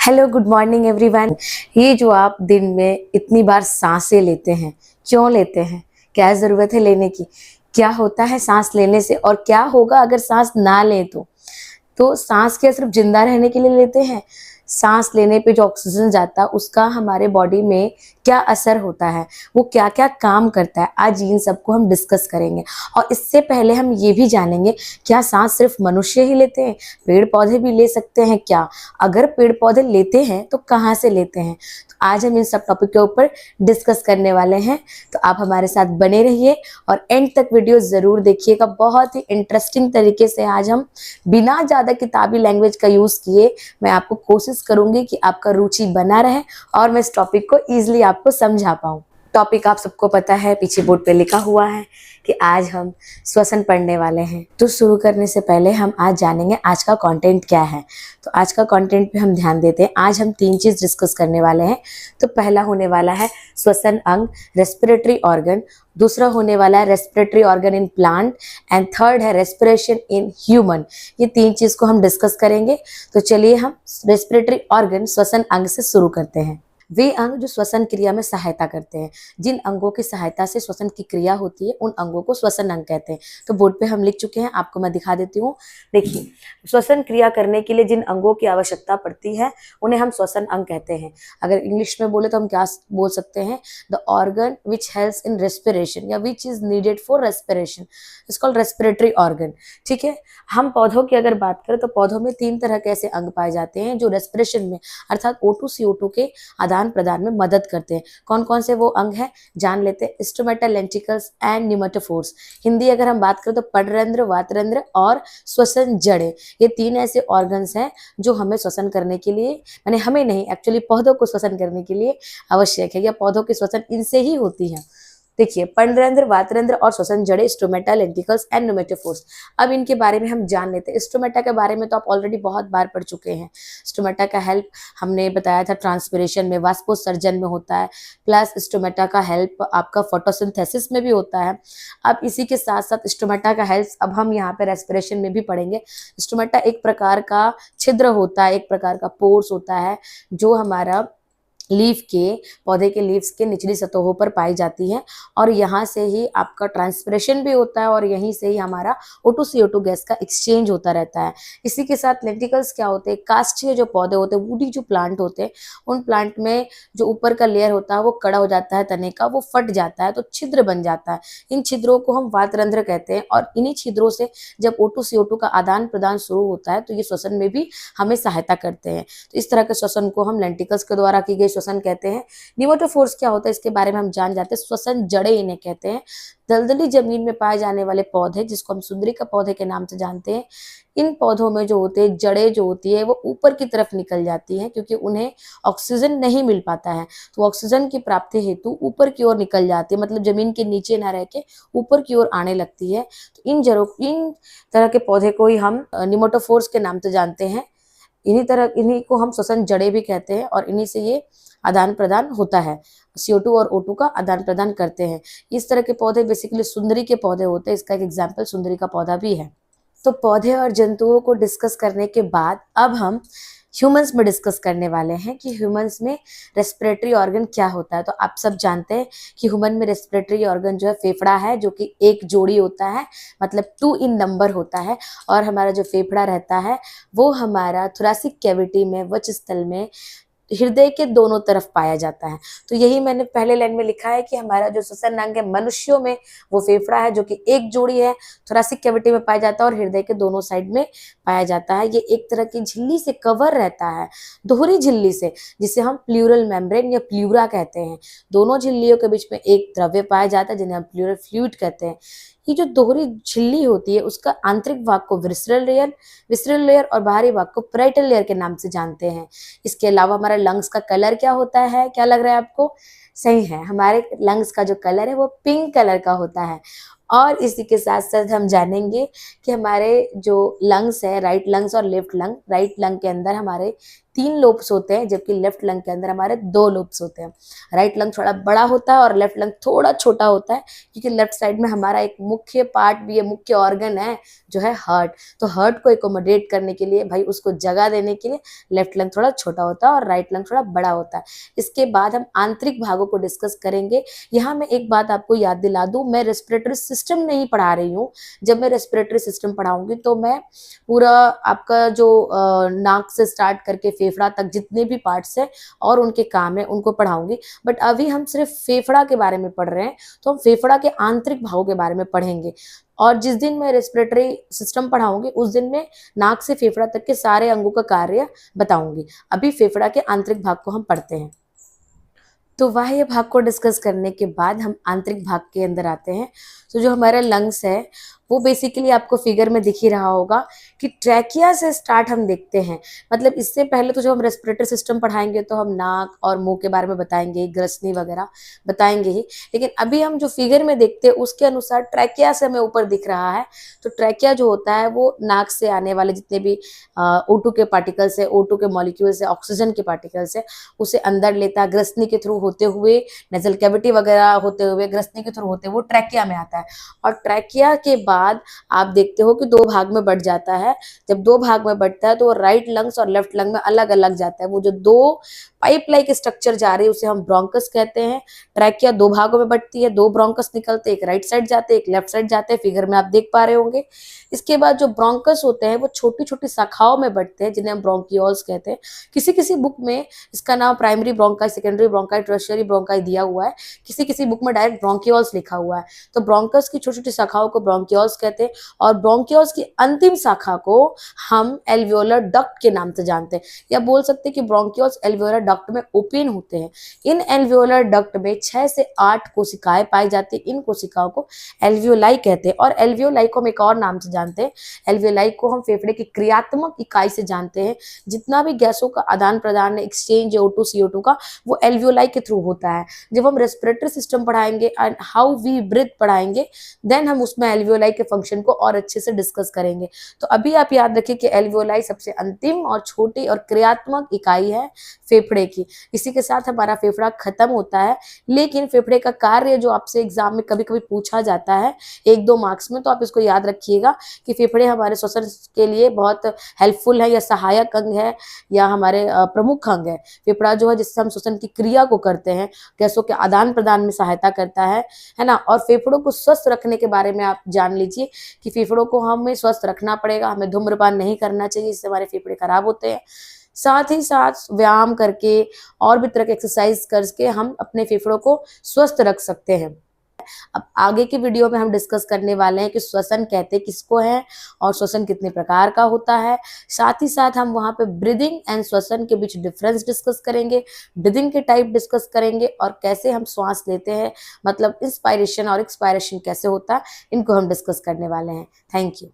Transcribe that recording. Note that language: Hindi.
Hello, good morning everyone. ये जो आप दिन में इतनी बार सांसें लेते हैं, क्यों लेते हैं? क्या ज़रूरत है लेने की? क्या होता है सांस लेने से और क्या होगा अगर सांस ना लें तो सांस क्या सिर्फ जिंदा रहने के लिए लेते हैं? सांस लेने पे जो ऑक्सीजन जाता है उसका हमारे बॉडी में क्या असर होता है, वो क्या क्या काम करता है, आज इन सबको हम डिस्कस करेंगे। और इससे पहले हम ये भी जानेंगे, क्या सांस सिर्फ मनुष्य ही लेते हैं? पेड़ पौधे भी ले सकते हैं क्या? अगर पेड़ पौधे लेते हैं तो कहाँ से लेते हैं? तो आज हम इन सब टॉपिक के ऊपर डिस्कस करने वाले हैं। तो आप हमारे साथ बने रहिए और एंड तक वीडियो ज़रूर देखिएगा। बहुत ही इंटरेस्टिंग तरीके से आज हम बिना ज़्यादा किताबी लैंग्वेज का यूज़ किए मैं आपको कोशिश करूंगी कि आपका रुचि बना रहे और मैं इस टॉपिक को ईजिली आपको समझा पाऊँ। टॉपिक आप सबको पता है, पीछे बोर्ड पे लिखा हुआ है कि आज हम श्वसन पढ़ने वाले हैं। तो शुरू करने से पहले हम आज जानेंगे आज का कंटेंट क्या है। तो आज का कंटेंट पे हम ध्यान देते हैं। आज हम 3 चीज़ डिस्कस करने वाले हैं। तो पहला होने वाला है श्वसन अंग, रेस्पिरेटरी ऑर्गन। दूसरा होने वाला है respiratory organ in plant and third है रेस्पिरेशन इन ह्यूमन। ये 3 चीज़ को हम डिस्कस करेंगे। तो चलिए हम रेस्पिरेटरी ऑर्गन, श्वसन अंग से शुरू करते हैं। वे अंग जो श्वसन क्रिया में सहायता करते हैं, जिन अंगों की सहायता से श्वसन की क्रिया होती है उन अंगों को श्वसन अंग कहते हैं। तो बोर्ड पे हम लिख चुके हैं, आपको मैं दिखा देती हूँ। देखिए, श्वसन क्रिया करने के लिए जिन अंगों की आवश्यकता पड़ती है उन्हें हम श्वसन अंग कहते हैं। अगर इंग्लिश में बोले तो हम क्या बोल सकते हैं? The organ which helps in respiration या which is needed for respiration is called respiratory organ. ठीक है। हम पौधों की अगर बात करें तो पौधों में 3 तरह के ऐसे अंग पाए जाते हैं जो रेस्पिरेशन में अर्थात O2 CO2 के आदान प्रदान में मदद करते हैं। कौन कौन से वो अंग हैं जान लेते हैं। Stomata, lenticels and pneumatophores. Hindi अगर हम बात करें तो पड़रंध्र, वातरंध्र और श्वसन जड़ें। ये 3 ऐसे ऑर्गन्स हैं जो हमें श्वसन करने के लिए, यानी हमें नहीं, एक्चुअली पौधों को श्वसन करने के लिए आवश्यक है, या पौधों की श्वसन इनसे ही होती है। देखिए, पड़रंध्र, वातरंध्र और श्वसन जड़ें, स्टोमेटा, लेंटिकल्स एंड न्यूमेटोफोर्स। अब इनके बारे में हम जान लेते हैं। स्टोमेटा के बारे में तो आप ऑलरेडी बहुत बार पढ़ चुके हैं। स्टोमेटा का हेल्प हमने बताया था ट्रांसपिरेशन में, वाष्पोत्सर्जन में होता है, प्लस स्टोमेटा का हेल्प आपका फोटोसिंथेसिस में भी होता है। अब इसी के साथ साथ स्टोमेटा का हेल्प अब हम यहाँ पे रेस्पिरेशन में भी पढ़ेंगे। स्टोमेटा एक प्रकार का छिद्र होता है, एक प्रकार का पोर्स होता है जो हमारा लीफ के, पौधे के लीव्स के निचली सतहों पर पाई जाती है और यहाँ से ही आपका ट्रांसपिरेशन भी होता है और यहीं से ही हमारा O2 CO2 गैस का एक्सचेंज होता रहता है। इसी के साथ लेंटिकल्स क्या होते हैं? काष्ठीय जो पौधे होते हैं, वुडी जो प्लांट होते हैं, उन प्लांट में जो ऊपर का लेयर होता है वो कड़ा हो जाता है, तने का वो फट जाता है तो छिद्र बन जाता है। इन छिद्रों को हम वातरंध्र कहते हैं और इन्हीं छिद्रों से जब O2 CO2 का आदान प्रदान शुरू होता है तो ये श्वसन में भी हमें सहायता करते हैं। तो इस तरह के श्वसन को हम लेंटिकल्स के द्वारा की गई श्वसन कहते हैं। न्यूमेटोफोर्स क्या होता है इसके बारे में हम जान जाते हैं। श्वसन जड़ें इन्हें कहते हैं। दलदली जमीन में पाए जाने वाले पौधे, जिसको हम सुंदरी का पौधे के नाम से जानते हैं, इन पौधों में जो होते हैं जड़ें जो होती है वो ऊपर की तरफ निकल जाती हैं क्योंकि उन्हें ऑक्सीजन नहीं मिल पाता है। तो ऑक्सीजन की प्राप्ति हेतु ऊपर की ओर निकल जाती है, मतलब जमीन के नीचे ना रह के ऊपर की ओर आने लगती है। तो इन तरह के पौधे को ही हम न्यूमेटोफोर्स के नाम से जानते हैं। इन्हीं को हम श्वसन जड़ें भी कहते हैं और इन्हीं से ये आदान प्रदान होता है। CO2 और O2 का आदान प्रदान करते हैं। इस तरह के पौधे बेसिकली सुंदरी के पौधे होते हैं। इसका एक एग्जाम्पल सुंदरी का पौधा भी है। तो पौधे और जंतुओं को डिस्कस करने के बाद अब हम ह्यूमंस में डिस्कस करने वाले हैं कि ह्यूमंस में रेस्पिरेटरी ऑर्गन क्या होता है। तो आप सब जानते हैं कि ह्यूमन में रेस्पिरेटरी ऑर्गन जो है फेफड़ा है, जो कि एक जोड़ी होता है, मतलब 2 इन नंबर होता है। और हमारा जो फेफड़ा रहता है वो हमारा थोरैसिक कैविटी में, वक्षस्थल में, हृदय के दोनों तरफ पाया जाता है। तो यही मैंने पहले लाइन में लिखा है कि हमारा जो श्वसन अंग है मनुष्यों में वो फेफड़ा है, जो कि एक जोड़ी है, थोरैसिक कैविटी में पाया जाता है और हृदय के दोनों साइड में पाया जाता है। ये एक तरह की झिल्ली से कवर रहता है, दोहरी झिल्ली से, जिसे हम प्लूरल मेम्ब्रेन या प्लूरा कहते हैं। दोनों झिल्लियों के बीच में एक द्रव्य पाया जाता है जिन्हें हम प्लूरल फ्लूइड कहते हैं। ये जो दोहरी झिल्ली होती है उसका आंतरिक भाग को विसरल लेयर और बाहरी भाग को पैराइटल लेयर के नाम से जानते हैं। इसके अलावा हमारा लंग्स का कलर क्या होता है? क्या लग रहा है आपको? सही है, हमारे लंग्स का जो कलर है वो पिंक कलर का होता है। और इसी के साथ साथ हम जानेंगे कि हमारे जो लंग्स है, राइट लंग्स और लेफ्ट लंग, राइट लंग के अंदर हमारे 3 लोब्स होते हैं, जबकि लेफ्ट लंग के अंदर हमारे 2 लोब्स होते हैं। राइट लंग थोड़ा बड़ा होता है और लेफ्ट लंग थोड़ा छोटा होता है, क्योंकि लेफ्ट साइड में हमारा एक मुख्य पार्ट भी है, मुख्य ऑर्गन है जो है हार्ट। तो हार्ट को एकोमोडेट करने के लिए, भाई उसको जगह देने के लिए लेफ्ट लंग थोड़ा छोटा होता है और राइट लंग थोड़ा बड़ा होता है। इसके बाद हम आंतरिक भागों को डिस्कस करेंगे। यहाँ मैं एक बात आपको याद दिला दूं, मैं रेस्पिरेटरी सिस्टम नहीं पढ़ा रही हूँ। जब मैं रेस्पिरेटरी सिस्टम पढ़ाऊंगी तो मैं पूरा आपका जो नाक से स्टार्ट करके फेफड़ा तक जितने भी पार्ट्स हैं और उनके काम है उनको पढ़ाऊंगी। बट अभी हम सिर्फ फेफड़ा के बारे में पढ़ रहे हैं, तो हम फेफड़ा के आंतरिक भागों के बारे में पढ़ेंगे। और जिस दिन मैं रेस्पिरेटरी सिस्टम पढ़ाऊंगी उस दिन मैं नाक से फेफड़ा तक के सारे अंगों का कार्य बताऊंगी। अभी फेफड़ा के आंतरिक भाग को हम पढ़ते हैं। तो बाह्य भाग को डिस्कस करने के बाद हम आंतरिक भाग के अंदर आते हैं। तो जो हमारा लंग्स है वो बेसिकली आपको फिगर में दिख ही रहा होगा कि ट्रैकिया से स्टार्ट हम देखते हैं। मतलब इससे पहले तो जब हम रेस्पिरेटरी सिस्टम पढ़ाएंगे तो हम नाक और मुंह के बारे में बताएंगे, ग्रसनी वगैरह बताएंगे ही, लेकिन अभी हम जो फिगर में देखते हैं उसके अनुसार ट्रैकिया से हमें ऊपर दिख रहा है। तो ट्रैकिया जो होता है वो नाक से आने वाले जितने भी O2 के पार्टिकल्स है, O2 के मॉलिक्यूल्स है, ऑक्सीजन के पार्टिकल्स है, उसे अंदर लेता है, ग्रसनी के थ्रू होते हुए, नेजल कैविटी वगैरह होते हुए, ग्रसनी के थ्रू होते हुए वो ट्रैकिया में आता है। और ट्रैकिया के बाद आप देखते हो कि 2 भाग में बढ़ जाता है। जब 2 भाग में बढ़ता है तो राइट लंग्स और लेफ्ट लंग में अलग अलग जाता है। वो जो 2 पाइप लाइक स्ट्रक्चर जा रही है उसे हम ब्रोंकस कहते हैं। ट्रैकिया 2 भागों में बढ़ती है, 2 ब्रोंकस निकलते हैं, एक राइट साइड जाते हैं, एक लेफ्ट साइड जाते हैं, फिगर में आप देख पा रहे होंगे। इसके बाद जो ब्रोंकस होते हैं वो छोटी छोटी शाखाओं में बढ़ते हैं, जिन्हें हम ब्रोंकियोल्स कहते हैं। किसी किसी बुक में इसका नाम primary bronchi, secondary bronchi, tertiary bronchi दिया हुआ है, किसी किसी बुक में डायरेक्ट ब्रोंकियोल्स लिखा हुआ है। तो ब्रोंकस की छोटी छोटी शाखाओं को ब्रोंकियोल्स कहते हैं और ब्रोंकियोल्स की अंतिम शाखा को हम एल्वियोलर डक्ट के नाम से जानते हैं, या बोल सकते हैं कि ब्रोंकियोल्स एल्वियोलर डक्ट में ओपन होते हैं। इन एल्वियोलर डक्ट में 6 से 8 कोशिकाएं पाई जाती है। इन कोशिकाओं को एल्वियोलाई कहते हैं और एल्वियोलाई को हम एक और नाम से जानते हैं। एल्वियोलाई को हम फेफड़े की क्रियात्मक इकाई से जानते हैं। जितना भी गैसों का आदान प्रदान है, एक्सचेंज O2 CO2 का, वो एल्वियोलाई के थ्रू होता है। जब हम रेस्पिरेटरी सिस्टम पढ़ाएंगे एंड हाउ वी ब्रीथ पढ़ाएंगे, देन हम उसमें एल्वियोलाई के फंक्शन को और अच्छे से डिस्कस करेंगे। तो अभी आप याद रखिए कि एल्वियोलाई सबसे अंतिम और छोटी और क्रियात्मक इकाई है फेफड़े की। इसी के साथ हमारा फेफड़ा खत्म होता है। लेकिन फेफड़े का कार्य जो आपसे एग्जाम में कभी कभी पूछा जाता है 1-2 मार्क्स में, तो आप इसको याद रखिएगा कि फेफड़े हमारे श्वसन के लिए बहुत हेल्पफुल है, या सहायक अंग है, या हमारे प्रमुख अंग है। फेफड़ा जो है जिससे हम श्वसन की क्रिया को करते हैं, गैसों के आदान प्रदान में सहायता करता है ना। और फेफड़ों को स्वस्थ रखने के बारे में आप जान लीजिए कि फेफड़ों को हमें स्वस्थ रखना पड़ेगा। हमें धूम्रपान नहीं करना चाहिए, इससे हमारे फेफड़े खराब होते हैं। साथ ही साथ व्यायाम करके और भी तरह के एक्सरसाइज करके हम अपने फेफड़ों को स्वस्थ रख सकते हैं। अब आगे की वीडियो में हम डिस्कस करने वाले हैं कि श्वसन कहते किसको है और श्वसन कितने प्रकार का होता है। साथ ही साथ हम वहां पे ब्रीदिंग एंड श्वसन के बीच डिफरेंस डिस्कस करेंगे, ब्रीदिंग के टाइप डिस्कस करेंगे और कैसे हम श्वास लेते हैं, मतलब इंस्पायरेशन और एक्सपायरेशन कैसे होता है, इनको हम डिस्कस करने वाले हैं। Thank you.